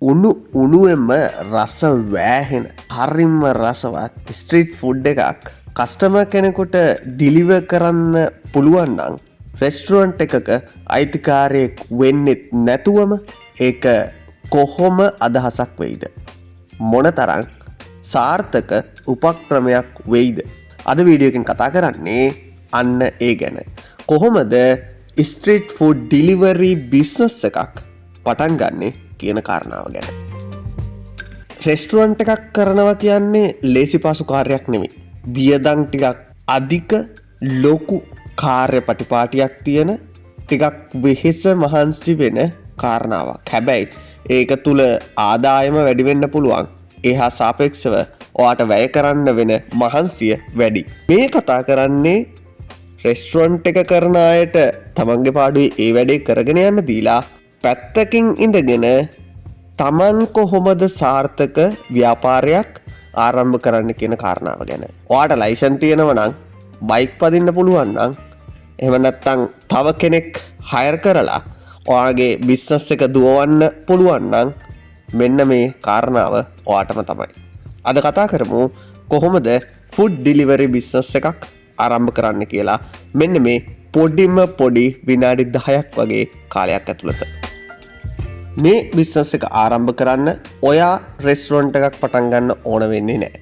උණුවෙන්ම රස වෑහෙන හරිම රසවත් ස්ට්‍රීට් ෆුඩ් එකක් කස්ටමර් කෙනෙකුට ඩිලිවර් කරන්න පුළුවන් නම් රෙස්ටුරන්ට් එකක අයිතිකාරයෙක් වෙන්නෙත් නැතුවම ඒක කොහොම අදහසක් වෙයිද? මොනතරම් සාර්ථක උපක්‍රමයක් වෙයිද? අද වීඩියෝ එකෙන් කතා කරන්නේ අන්න ඒ ගැන. කොහොමද ස්ට්‍රීට් ෆුඩ් ඩිලිවරි බිස්නස් එකක් පටන් ගන්නෙ කියන කාරණාව ගැන. රෙස්ටුරන්ට් එකක් කරනවා කියන්නේ ලේසි පහසු කාර්යයක් නෙමෙයි. වියදම් ටිකක් අධික ලොකු කාර්ය පටිපාටියක් තියෙන ටිකක් වෙහෙස මහන්සි වෙන කාරණාවක්. හැබැයි ඒක තුල ආදායම වැඩි වෙන්න පුළුවන්. ඒහා සාපේක්ෂව ඔයාට වැය කරන්න වෙන මහන්සිය වැඩි. මේ කතා කරන්නේ රෙස්ටුරන්ට් එක කරන අයට තමන්ගේ පාඩුවේ ඒ වැඩේ කරගෙන යන්න දීලා පැත්තකින් ඉඳගෙන තමන් කොහොමද සාර්ථක ව්‍යාපාරයක් ආරම්භ කරන්න කියන කාරණාව ගැන. ඔයාට ලයිසන් තියෙනවා නම් බයික් පදින්න පුළුවන් නම් එහෙම නැත්නම් තව කෙනෙක් හයර් කරලා ඔයාගේ බිස්නස් එක දුවවන්න පුළුවන් නම් මෙන්න මේ කාරණාව ඔයාටම තමයි. අද කතා කරමු කොහොමද ෆුඩ් ඩිලිවරි බිස්නස් එකක් ආරම්භ කරන්න කියලා. මෙන්න මේ පොඩිම පොඩි විනාඩි 10ක් වගේ කාලයක් ඇතුළත. මේ බිස්නස් එක ආරම්භ කරන්න ඔයා රෙස්ටුරන්ට් එකක් පටන් ගන්න ඕන වෙන්නේ නැහැ.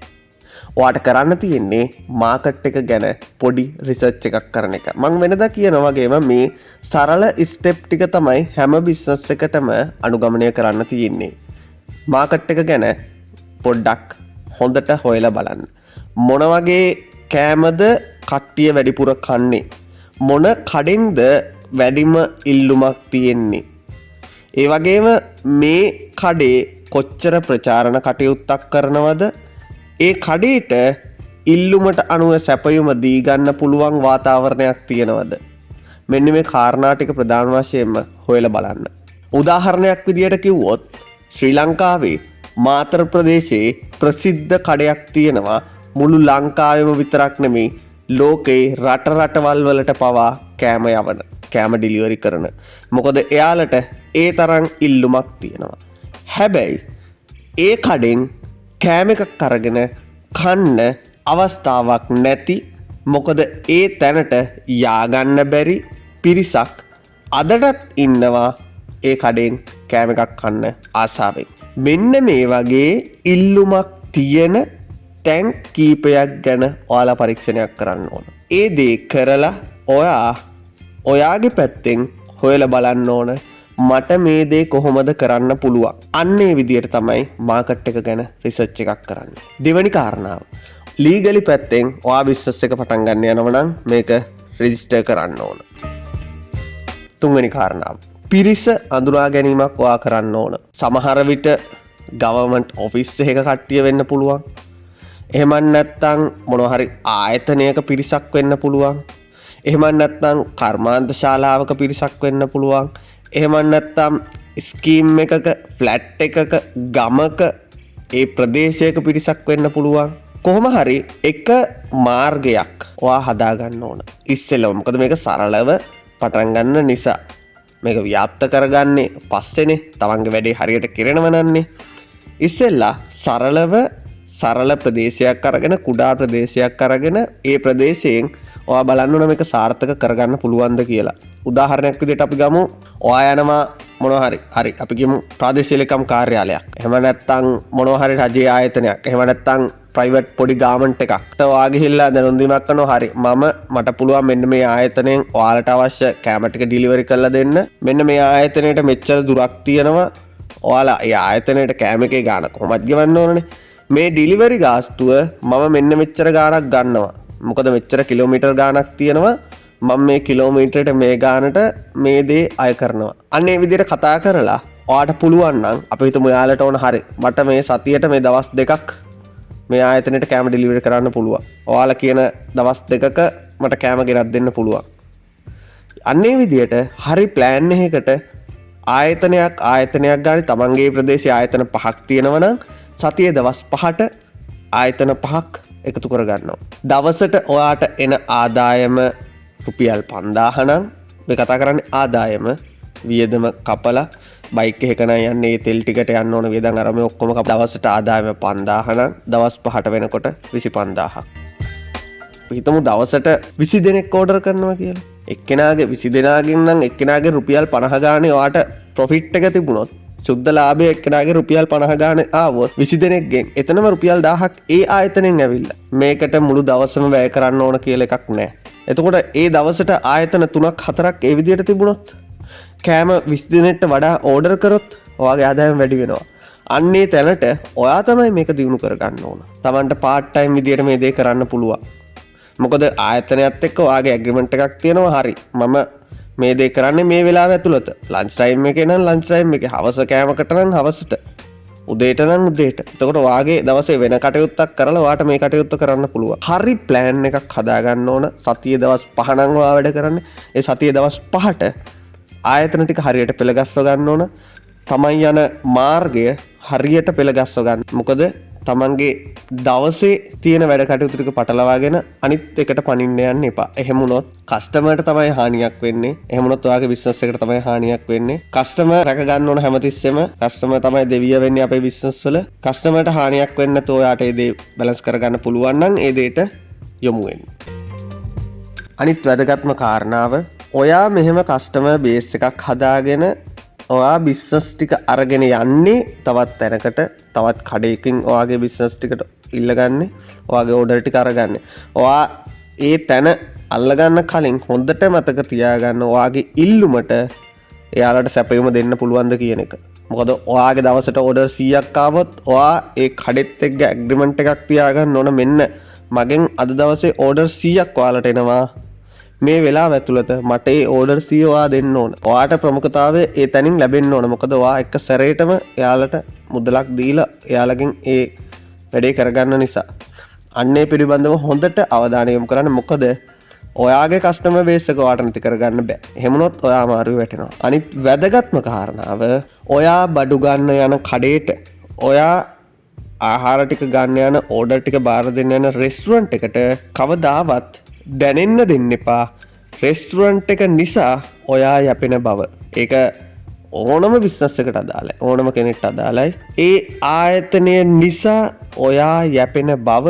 ඔයාට කරන්න තියෙන්නේ මාකට් එක ගැන පොඩි රිසර්ච් එකක් කරන එක. මම වෙනදා කියන වගේම මේ සරල ස්ටෙප් ටික තමයි හැම බිස්නස් එකටම අනුගමනය කරන්න තියෙන්නේ. මාකට් එක ගැන පොඩ්ඩක් හොඳට හොයලා බලන්න. මොන වගේ කෑමද කට්ටිය වැඩිපුර කන්නේ? මොන කඩෙන්ද වැඩිම ඉල්ලුමක් තියෙන්නේ? ඒ වගේම මේ කඩේ කොච්චර ප්‍රචාරණ කටයුත්තක් කරනවද? ඒ කඩේට ඉල්ලුමට අනුව සැපයුම දී ගන්න පුළුවන් වාතාවරණයක් තියෙනවද? මෙන්න මේ කාරණා ටික ප්‍රධාන වශයෙන්ම හොයලා බලන්න. උදාහරණයක් විදියට කිව්වොත් ශ්‍රී ලංකාවේ මාතර ප්‍රදේශයේ ප්‍රසිද්ධ කඩයක් තියෙනවා. මුළු ලංකාවෙම විතරක් නෙමෙයි ලෝකේ රටවල් වලට පවා කෑම යවන, කෑම ඩිලිවරි කරන. මොකද එයාලට ඒ තරම් ඉල්ලුමක් තියෙනවා. හැබැයි ඒ කඩෙන් කෑම එකක් අරගෙන කන්න අවස්ථාවක් නැති, මොකද ඒ තැනට ය아가න්න බැරි පිරිසක් අදටත් ඉන්නවා ඒ කඩෙන් කෑම එකක් කන්න ආසාවෙන්. මෙන්න මේ වගේ ඉල්ලුමක් තියෙන තැන් කීපයක් ගැන ඔයාලා පරීක්ෂණයක් කරන්න ඕන. ඒ දේ කරලා ඔයාගේ පැත්තෙන් හොයලා බලන්න ඕන මට මේ දේ කොහොමද කරන්න පුළුවන්. අන්න ඒ විදිහට තමයි මාකට් එක ගැන රිසර්ච් එකක් කරන්නේ. දෙවෙනි කාරණාව. ලීගලි පැත්තෙන් ඔයා බිස්නස් එක පටන් ගන්න යනවා නම් මේක රෙජිස්ටර් කරන්න ඕන. තුන්වෙනි කාරණාව. පිරිස අඳුනා ගැනීමක් ඔයා කරන්න ඕන. සමහර විට ගවර්න්මන්ට් ඔෆිස් එකක කට්ටිය වෙන්න පුළුවන්. එහෙම නැත්නම් මොනවා හරි ආයතනයක පිරිසක් වෙන්න පුළුවන්. එහෙම නැත්නම් කර්මාන්ත ශාලාවක පිරිසක් වෙන්න පුළුවන්. එහෙම නැත්නම් ස්කීම් එකක, ෆ්ලැට් එකක, ගමක, ඒ ප්‍රදේශයක පිරිසක් වෙන්න පුළුවන්. කොහොම හරි එක මාර්ගයක් ඔයා හදා ගන්න ඕන ඉස්සෙල්ලම. මොකද මේක සරලව පටන් ගන්න නිසා. මේක ව්‍යාප්ත කරගන්නේ පස්සේනේ. තමන්ගේ වැඩේ හරියට කරනව නන්නේ. ඉස්සෙල්ලා සරල ප්‍රදේශයක් අරගෙන, කුඩා ප්‍රදේශයක් අරගෙන ඒ ප්‍රදේශයෙන් ඔයා බලන්න ඕන මේක සාර්ථක කරගන්න පුළුවන්ද කියලා. උදාහරණයක් විදිහට අපි ගමු ඔයා යනවා මොනවා හරි අපි කියමු ප්‍රාදේශීය ලේකම් කාර්යාලයක්. එහෙම නැත්නම් මොනවා හරි රජයේ ආයතනයක්. එහෙම නැත්නම් ප්‍රයිවට් පොඩි ගාමන්ට් එකකට ඔයා ගිහිල්ලා දැනුම් දීමක් කරනවා. හරි මට පුළුවන් මෙන්න මේ ආයතනයෙන් ඔයාලට අවශ්‍ය කැම ටික ඩිලිවරි කරලා දෙන්න. මෙන්න මේ ආයතනයට මෙච්චර දුරක් තියෙනවා. ඔයාලා ඒ ආයතනයට කැම එකේ ගාණ කොහොමද ගෙවන්න ඕනනේ. මේ ඩිලිවරි ගාස්තුව මම මෙන්න මෙච්චර ගාණක් ගන්නවා. මොකද මෙච්චර කිලෝමීටර් ගාණක් තියෙනවා. මම මේ කිලෝමීටරයට මේ ගානට මේ දේ අය කරනවා. අන්න ඒ විදිහට කතා කරලා ඔයාට පුළුවන් නම් අපි හිතමු යාලට ඕන හරි මට මේ සතියට මේ දවස් දෙකක් මේ ආයතනයට කැම ඩිලිවරි කරන්න පුළුවන්. ඔයාලා කියන දවස් දෙකක මට කැම ගෙනත් දෙන්න පුළුවන්. අන්න ඒ විදිහට හරි ප්ලෑන් එකකට ආයතනයක් ගානේ තමන්ගේ ප්‍රදේශයේ ආයතන 5ක් තියෙනවා නම් සතියේ දවස් 5ට ආයතන 5ක් එකතු කරගන්නවා. දවසට ඔයාට එන ආදායම රුපියල් 5000 නම් මේ කතා කරන්නේ ආදායම වියදම කපලා බයික් එකකන යන්නේ තෙල් ටිකට යන්න ඕන වේදන් අරම ඔක්කොම දවසට ආදායම 5000 නම් දවස් 5ට වෙනකොට 25000ක්. හිතමු දවසට 20 දෙනෙක් ඕඩර් කරනවා කියලා. එක්කෙනාගේ 20 දෙනාගෙන් නම් එක්කෙනාගේ රුපියල් 50 ගානේ ඔයාට ප්‍රොෆිට් එක තිබුණොත් සුද්ධ ලාභය එක්කෙනාගේ රුපියල් 50 ගානේ ආවොත් 20 දෙනෙක්ගෙන් එතනම රුපියල් 1000ක් ඒ ආයතනෙන් ඇවිල්ලා. මේකට මුළු දවසම වැය කරන්න ඕන කියලා එකක් නැහැ. එතකොට ඒ දවසට ආයතන 3ක් 4ක් ඒ විදිහට තිබුණොත් කෑම 20 දිනෙට වඩා ඕඩර් කරොත් ඔයාගේ ආදායම වැඩි වෙනවා. අන්නේ තැනට ඔයා තමයි මේක දියුණු කරගන්න ඕන. Tamanට part time විදියට මේ දේ කරන්න පුළුවන්. මොකද ආයතනයත් එක්ක ඔයාගේ ඇග්‍රීමන්ට් එකක් තියෙනවා. හරි. මම මේ දේ කරන්නේ මේ වෙලාව ඇතුළත. ලන්ච් ටයිම් එකේ නම් ලන්ච් ටයිම් එකේ, හවස කෑමකට නම් හවසට, උදේට නම් උදේට. එතකොට ඔයාගේ දවසේ වෙන කටයුත්තක් කරලා ඔයාට මේ කටයුත්ත කරන්න පුළුවන්. හරි ප්ලෑන් එකක් හදාගන්න ඕන. සතියේ දවස් 5 නම් ඔයා වැඩ කරන්නේ. ඒ සතියේ දවස් 5ට ආයතන ටික හරියට පෙළගස්ව ගන්න ඕන. තමන් යන මාර්ගය හරියට පෙළගස්ව ගන්න. මොකද තමන්ගේ දවසේ තියෙන වැඩ කටයුතු ටික පටලවාගෙන අනිත් එකට පනින්න යන්න එපා. එහෙම වුණොත් කස්ටමර්ට තමයි හානියක් වෙන්නේ. එහෙම වුණොත් ඔයාගේ බිස්නස් එකට තමයි හානියක් වෙන්නේ. කස්ටමර් රැක ගන්න ඕන හැමතිස්සෙම. කස්ටමර් තමයි දෙවිය වෙන්නේ අපේ බිස්නස් වල. කස්ටමර්ට හානියක් වෙන්නේ නැතුව ඔයාට ඒ දේ බැලන්ස් කරගන්න පුළුවන් නම් ඒ දෙයට යොමු වෙන්න. අනිත් වැදගත්ම කාරණාව, ඔයා මෙහෙම කස්ටමර් බේස් එකක් හදාගෙන ඔයා බිස්නස් ටික අරගෙන යන්නේ තවත් තැනකට, තවත් කඩේකින් ඔයාගේ බිස්නස් ටිකට ඉල්ලගන්නේ, ඔයාගේ ඕඩර් ටික අරගන්නේ. ඔයා ඒ තැන අල්ලගන්න කලින් හොඳට මතක තියාගන්න ඔයාගේ ඉල්ලුමට එයාලට සැපයුම දෙන්න පුළුවන්ද කියන එක. මොකද ඔයාගේ දවසට ඕඩර් 100ක් ආවොත් ඔයා ඒ කඩෙත් එක්ක ඇග්‍රීමන්ට් එකක් තියාගන්න ඕන. මෙන්න මගෙන් අද දවසේ ඕඩර් 100ක් ඔයාලට එනවා. මේ වෙලාව ඇතුළත මට ඒ ඕඩර් 100 ඔයා දෙන්න ඕන. ඔයාට ප්‍රමුඛතාවය ඒ තැනින් ලැබෙන්න ඕන. මොකද ඔයා එක සැරේටම එයාලට මුදලක් දීලා එයාලගෙන් ඒ වැඩේ කරගන්න නිසා. අන්නේ පිළිබඳව හොඳට අවධානය යොමු කරන්න. මොකද ඔයාගේ කස්ටමර් බේස් එක ඔයාට නැති කරගන්න බෑ. එහෙම වුණොත් ඔයා අමාරුවේ වැටෙනවා. අනිත් වැදගත්ම කාරණාව, ඔයා බඩු ගන්න යන කඩේට, ඔයා ආහාර ටික ගන්න යන ඕඩර් ටික බාර දෙන්න යන රෙස්ටුරන්ට් එකට කවදාවත් දැනෙන්න දෙන්න එපා රෙස්ටුරන්ට් එක නිසා ඔයා යැපෙන බව. ඒක ඕනම බිස්නස් එකට අදාළයි, ඕනම කෙනෙක්ට අදාළයි. ඒ ආයතනය නිසා ඔයා යැපෙන බව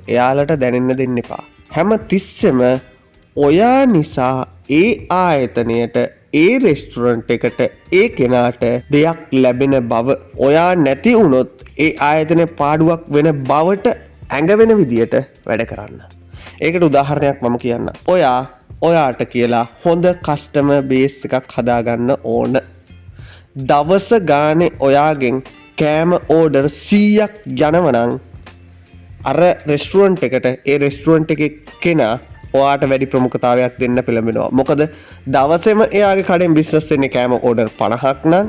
එයාලට දැනෙන්න දෙන්න එපා. හැම තිස්සෙම ඔයා නිසා ඒ ආයතනයට, ඒ රෙස්ටුරන්ට් එකට, ඒ කෙනාට දෙයක් ලැබෙන බව, ඔයා නැති වුණොත් ඒ ආයතනයේ පාඩුවක් වෙන බවට ඇඟවෙන විදියට වැඩ කරන්න. ඒකට උදාහරණයක් මම කියන්න. ඔයාට කියලා හොඳ කස්ටමර් බේස් එකක් හදාගන්න ඕන. දවස ගානේ ඔයාගෙන් කෑම ඕඩර් 100ක් යනවනම් අර රෙස්ටුරන්ට් එකට, ඒ රෙස්ටුරන්ට් එකේ කෙනා ඔයාට වැඩි ප්‍රමුඛතාවයක් දෙන්න පෙළඹෙනවා. මොකද දවසේම එයාගේ කඩෙන් බිස්නස් වෙන්නේ කෑම ඕඩර් 50ක් නම්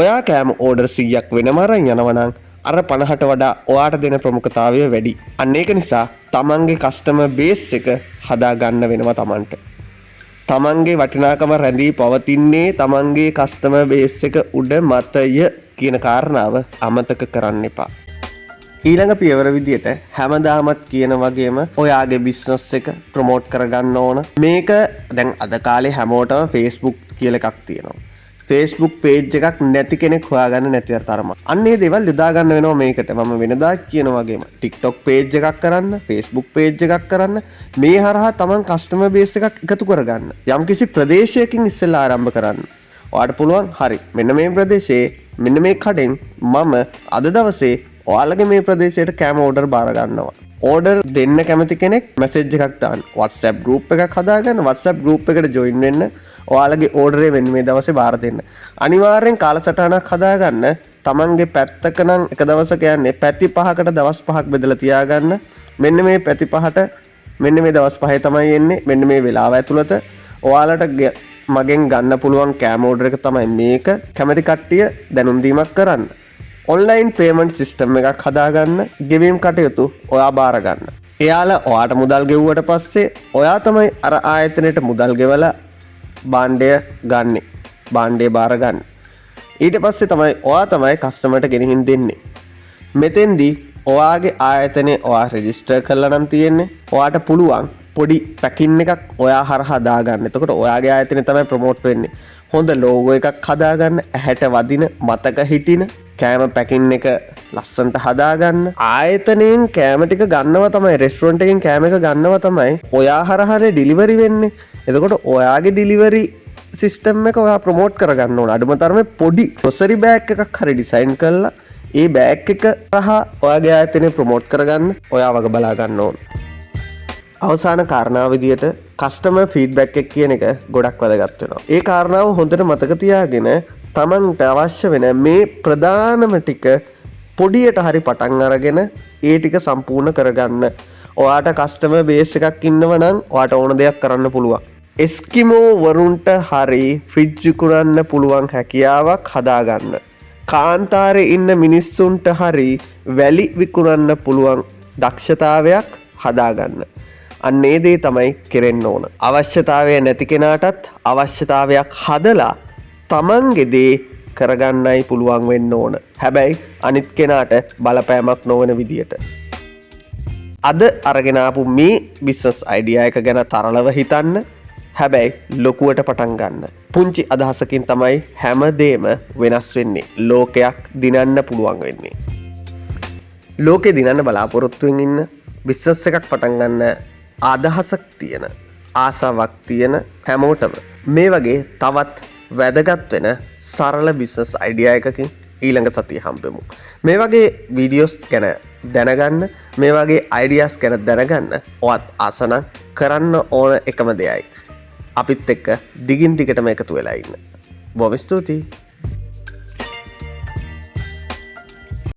ඔයා කෑම ඕඩර් 100ක් වෙනම අරන් යනවනම් අර 50ට වඩා ඔයාට දෙන ප්‍රමුඛතාවය වැඩි. අන්න ඒක නිසා තමන්ගේ කස්ටමර් බේස් එක හදා ගන්න වෙනවා තමන්ට. තමන්ගේ වටිනාකම රැඳී පවතින්නේ තමන්ගේ කස්ටමර් බේස් එක උඩ මතය කියන කාරණාව අමතක කරන්න එපා. ඊළඟ පියවර විදියට හැමදාමත් කියන වගේම ඔයාගේ බිස්නස් එක ප්‍රොමෝට් කරගන්න ඕන. මේක දැන් අද කාලේ හැමෝටම Facebook කියලා එකක් තියෙනවා. Facebook page එකක් නැති කෙනෙක් හොයාගන්න නැති තරම. අන්නේ දේවල් යොදා ගන්න වෙනවා මේකට. මම වෙනදා කියන වගේම TikTok page එකක් කරන්න, Facebook page එකක් කරන්න, මේ හරහා තමන් customer base එකක් එකතු කරගන්න. යම්කිසි ප්‍රදේශයකින් ඉස්සෙල්ලා ආරම්භ කරන්න. ඔයාට පුළුවන් හරි මෙන්න මේ ප්‍රදේශයේ මෙන්න මේ කඩෙන් මම අද දවසේ ඔයාලගේ මේ ප්‍රදේශයට කෑම ඕඩර් බාර ගන්නවා. ඕඩර් දෙන්න කැමති කෙනෙක් මැසේජ් එකක් දාන්න. WhatsApp group එකක් හදාගන්න. WhatsApp group එකට join වෙන්න. ඔයාලගේ ඕඩරේ වෙන්න මේ දවසේ බාර දෙන්න. අනිවාර්යෙන් කාලසටහනක් හදාගන්න. තමන්ගේ පැත්තක නම් එක දවසක යන්නේ පැති 5කට දවස් 5ක් බෙදලා තියාගන්න. මෙන්න මේ පැති 5ට මෙන්න මේ දවස් 5 තමයි එන්නේ. මෙන්න මේ වෙලාව ඇතුළත ඔයාලට මගෙන් ගන්න පුළුවන් කෑම ඕඩර් එක තමයි මේක. කැමති කට්ටිය දැනුම් දීමක් කරන්න. ඔන්ලයින් පේමන්ට් සිස්ටම් එකක් හදාගන්න. ගෙවීම් කටයුතු ඔයා බාර ගන්න. එයාලා ඔයාට මුදල් ගෙවුවට පස්සේ ඔයා තමයි අර ආයතනයට මුදල් ගෙවලා භාණ්ඩය ගන්නෙ. භාණ්ඩය බාර ගන්න. ඊට පස්සේ තමයි ඔයා තමයි කස්ටමර්ට ගෙනihin දෙන්නේ. මෙතෙන්දී ඔයාගේ ආයතනයේ ඔයා රෙජිස්ටර් කරලා නම් තියෙන්නේ. ඔයාට පුළුවන් පොඩි පැකින් එකක් ඔයා හරහා දාගන්න. එතකොට ඔයාගේ ආයතනය තමයි ප්‍රොමෝට් වෙන්නේ. හොඳ ලෝගෝ එකක් හදාගන්න, ඇහැට වදින, මතක හිටින කෑම පැකින් එක ලස්සනට හදාගන්න. ආයතනයෙන් කෑම ටික ගන්නවා තමයි, රෙස්ටුරන්ට් එකෙන් කෑම එක ගන්නවා තමයි ඔයා හරහානේ ඩිලිවරි වෙන්නේ. එතකොට ඔයාගේ ඩිලිවරි සිස්ටම් එක ඔයා ප්‍රොමෝට් කරගන්න ඕන. අඩුම තරමේ පොඩි ග්‍රොසරි බෑග් එකක් හරි ඩිසයින් කරලා ඒ බෑග් එක හරහා ඔයාගේ ආයතනය ප්‍රොමෝට් කරගන්න ඔයා වග බලා ගන්න ඕන. අවසාන කාරණාව විදියට කස්ටමර් ෆීඩ්බැක් එක කියන එක ගොඩක් වැදගත් වෙනවා. ඒ කාරණාව හොඳට මතක තියාගෙන තමන්ට අවශ්‍ය වෙන මේ ප්‍රධානම ටික පොඩියට හරි පටන් අරගෙන ඒ ටික සම්පූර්ණ කරගන්න. ඔයාට කස්ටමර් බේස් එකක් ඉන්නව නම් ඔයාට ඕන දෙයක් කරන්න පුළුවන්. එස්කිමෝ වරුන්ට හරි ෆ්‍රිජ් විකුණන්න පුළුවන් හැකියාවක් හදාගන්න. කාන්තාරේ ඉන්න මිනිස්සුන්ට හරි වැලි විකුණන්න පුළුවන් දක්ෂතාවයක් හදාගන්න. අන්නේ දේ තමයි කෙරෙන්න ඕන. අවශ්‍යතාවය නැති කෙනාටත් අවශ්‍යතාවයක් හදලා තමන්ගේ දේ කරගන්නයි පුළුවන් වෙන්න ඕන. හැබැයි අනිත් කෙනාට බලපෑමක් නොවන විදියට. අද අරගෙන ආපු මේ බිස්නස් අයිඩියා එක ගැන තරලව හිතන්න. හැබැයි ලොකුවට පටන් ගන්න. පුංචි අදහසකින් තමයි හැමදේම වෙනස් වෙන්නේ. ලෝකයක් දිනන්න පුළුවන් වෙන්නේ. ලෝකෙ දිනන්න බලාපොරොත්තුවෙන් ඉන්න බිස්නස් එකක් පටන් ගන්න අදහසක් තියෙන, ආසාවක් තියෙන හැමෝටම මේ වගේ තවත් වැදගත් වෙන සරල බිස්නස් අයිඩියා එකකින් ඊළඟ සතිය හම්බෙමු. මේ වගේ වීඩියෝස් ගැන දැනගන්න, මේ වගේ අයිඩියාස් ගැන දැනගන්න ඔයත් ආසන කරන්න ඕන එකම දෙයයි අපිත් එක්ක දිගින් දිගටම එකතු වෙලා ඉන්න. බොහොම ස්තුතියි.